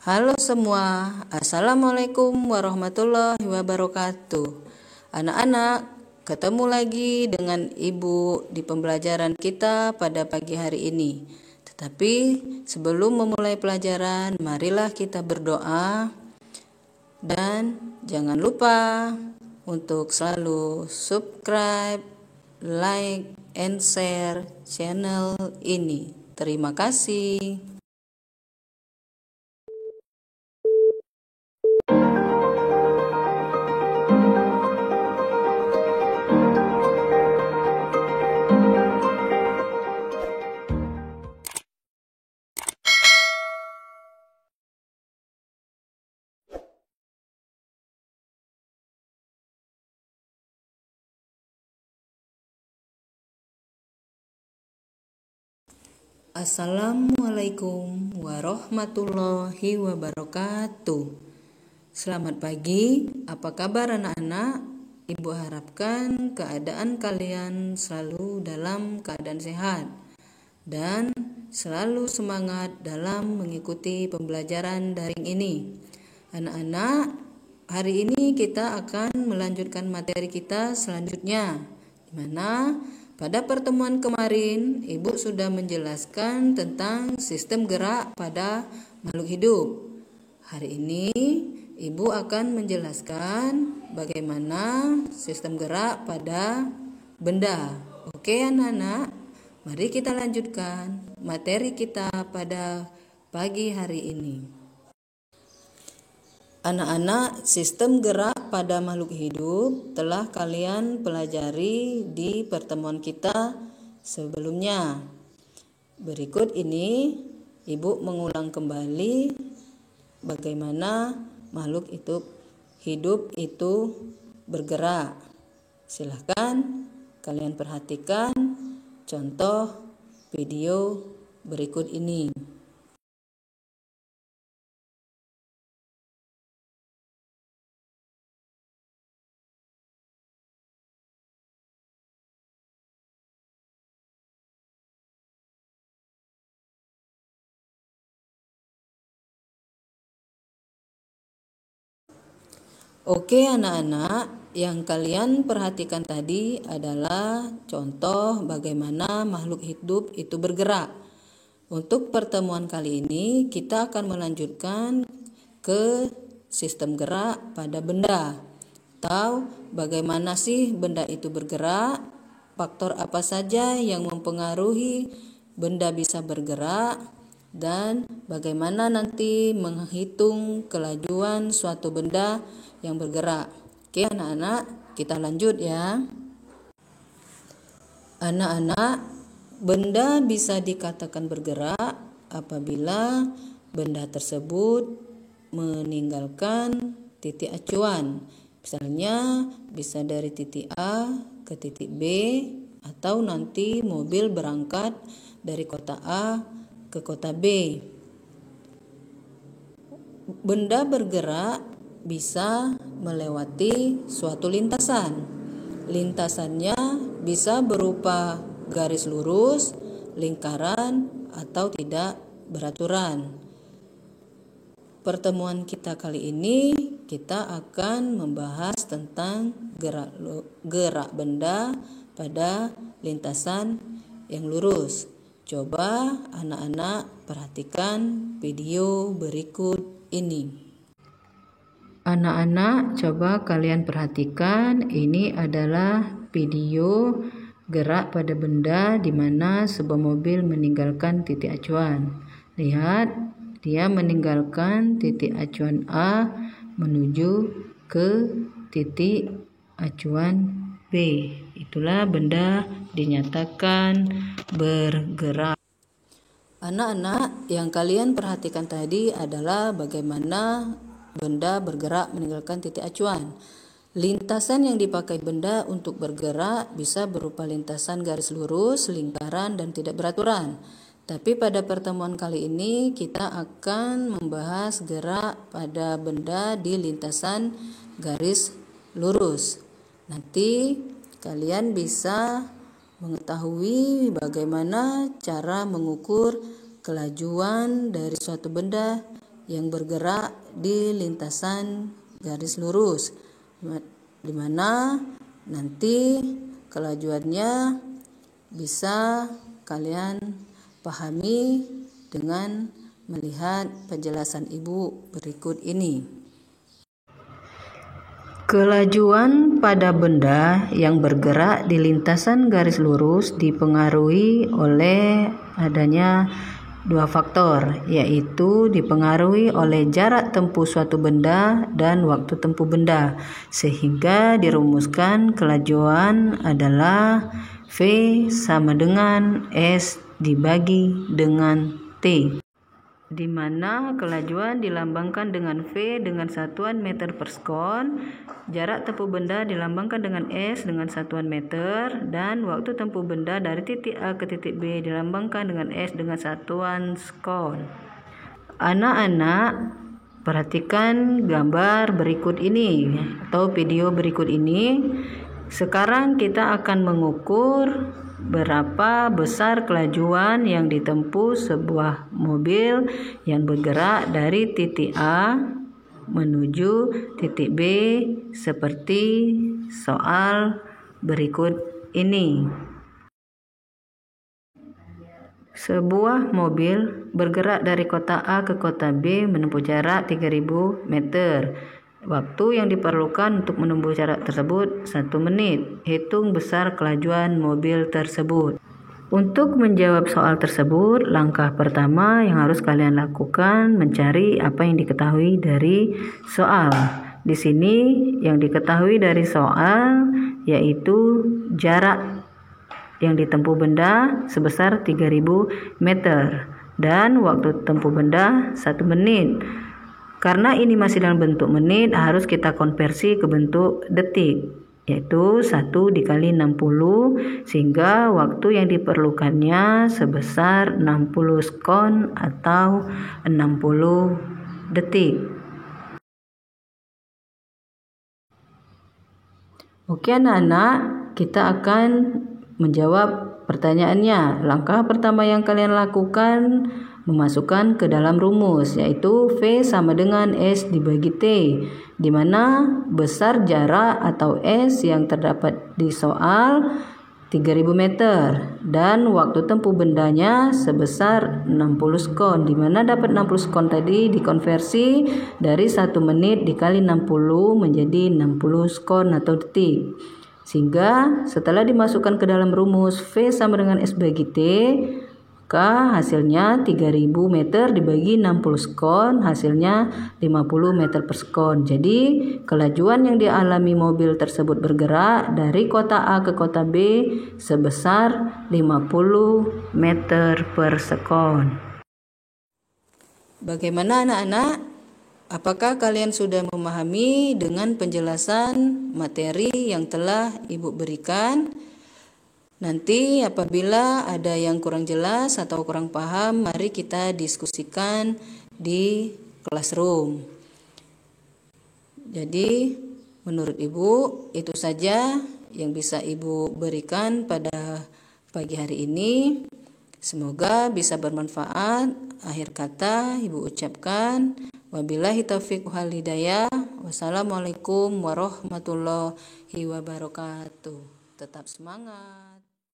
Halo semua, Assalamualaikum warahmatullahi wabarakatuh. Anak-anak, ketemu lagi dengan Ibu di pembelajaran kita pada pagi hari ini. Tetapi sebelum memulai pelajaran, marilah kita berdoa. Dan jangan lupa untuk selalu subscribe, like, and share channel ini. Terima kasih. Assalamualaikum warahmatullahi wabarakatuh. Selamat pagi, apa kabar anak-anak? Ibu harapkan keadaan kalian selalu dalam keadaan sehat dan selalu semangat dalam mengikuti pembelajaran daring ini. Anak-anak, hari ini kita akan melanjutkan materi kita selanjutnya, di mana pada pertemuan kemarin, Ibu sudah menjelaskan tentang sistem gerak pada makhluk hidup. Hari ini, Ibu akan menjelaskan bagaimana sistem gerak pada benda. Oke anak-anak, mari kita lanjutkan materi kita pada pagi hari ini. Anak-anak, sistem gerak pada makhluk hidup telah kalian pelajari di pertemuan kita sebelumnya. Berikut ini Ibu mengulang kembali bagaimana makhluk hidup itu bergerak. Silahkan kalian perhatikan contoh video berikut ini. Oke anak-anak, yang kalian perhatikan tadi adalah contoh bagaimana makhluk hidup itu bergerak. Untuk pertemuan kali ini kita akan melanjutkan ke sistem gerak pada benda. Tahu bagaimana sih benda itu bergerak? Faktor apa saja yang mempengaruhi benda bisa bergerak? Dan bagaimana nanti menghitung kelajuan suatu benda yang bergerak. Oke anak-anak, kita lanjut ya. Anak-anak, benda bisa dikatakan bergerak apabila benda tersebut meninggalkan titik acuan. Misalnya bisa dari titik A ke titik B, atau nanti mobil berangkat dari kota A ke kota B. Benda bergerak bisa melewati suatu lintasan. Lintasannya bisa berupa garis lurus, lingkaran, atau tidak beraturan. Pertemuan kita kali ini kita akan membahas tentang gerak benda pada lintasan yang lurus. Coba anak-anak perhatikan video berikut ini. Anak-anak, coba kalian perhatikan, ini adalah video gerak pada benda di mana sebuah mobil meninggalkan titik acuan. Lihat, dia meninggalkan titik acuan A menuju ke titik acuan B. Itulah benda dinyatakan bergerak. Anak-anak, yang kalian perhatikan tadi adalah bagaimana benda bergerak meninggalkan titik acuan. Lintasan yang dipakai benda untuk bergerak bisa berupa lintasan garis lurus, lingkaran, dan tidak beraturan. Tapi pada pertemuan kali ini kita akan membahas gerak pada benda di lintasan garis lurus. Nanti kalian bisa mengetahui bagaimana cara mengukur kelajuan dari suatu benda yang bergerak di lintasan garis lurus, di mana nanti kelajuannya bisa kalian pahami dengan melihat penjelasan Ibu berikut ini. Kelajuan pada benda yang bergerak di lintasan garis lurus dipengaruhi oleh adanya dua faktor, yaitu dipengaruhi oleh jarak tempuh suatu benda dan waktu tempuh benda, sehingga dirumuskan kelajuan adalah V sama dengan S dibagi dengan T, di mana kelajuan dilambangkan dengan V dengan satuan meter per sekon, jarak tempuh benda dilambangkan dengan S dengan satuan meter, dan waktu tempuh benda dari titik A ke titik B dilambangkan dengan S dengan satuan sekon. Anak-anak, perhatikan gambar berikut ini atau video berikut ini. Sekarang kita akan mengukur berapa besar kelajuan yang ditempuh sebuah mobil yang bergerak dari titik A menuju titik B seperti soal berikut ini. Sebuah mobil bergerak dari kota A ke kota B menempuh jarak 3000 meter. Waktu yang diperlukan untuk menempuh jarak tersebut 1 menit. Hitung besar kelajuan mobil tersebut. Untuk menjawab soal tersebut, langkah pertama yang harus kalian lakukan mencari apa yang diketahui dari soal. Di sini yang diketahui dari soal yaitu jarak yang ditempuh benda sebesar 3000 meter dan waktu tempuh benda 1 menit. Karena ini masih dalam bentuk menit, harus kita konversi ke bentuk detik, yaitu 1 dikali 60, sehingga waktu yang diperlukannya sebesar 60 sekon atau 60 detik. Oke anak-anak, kita akan menjawab pertanyaannya. Langkah pertama yang kalian lakukan memasukkan ke dalam rumus, yaitu V sama dengan S dibagi T, di mana besar jarak atau S yang terdapat di soal 3000 meter dan waktu tempuh bendanya sebesar 60 sekon, di mana dapat 60 sekon tadi dikonversi dari 1 menit dikali 60 menjadi 60 sekon atau detik. Sehingga setelah dimasukkan ke dalam rumus V sama dengan S bagi T, maka hasilnya 3000 meter dibagi 60 sekon, hasilnya 50 meter per sekon. Jadi kelajuan yang dialami mobil tersebut bergerak dari kota A ke kota B sebesar 50 meter per sekon. Bagaimana anak-anak? Apakah kalian sudah memahami dengan penjelasan materi yang telah Ibu berikan? Nanti apabila ada yang kurang jelas atau kurang paham, mari kita diskusikan di classroom. Jadi menurut Ibu itu saja yang bisa Ibu berikan pada pagi hari ini. Semoga bisa bermanfaat. Akhir kata Ibu ucapkan wabillahi taufiq wal hidayah. Wassalamualaikum warahmatullahi wabarakatuh. Tetap semangat.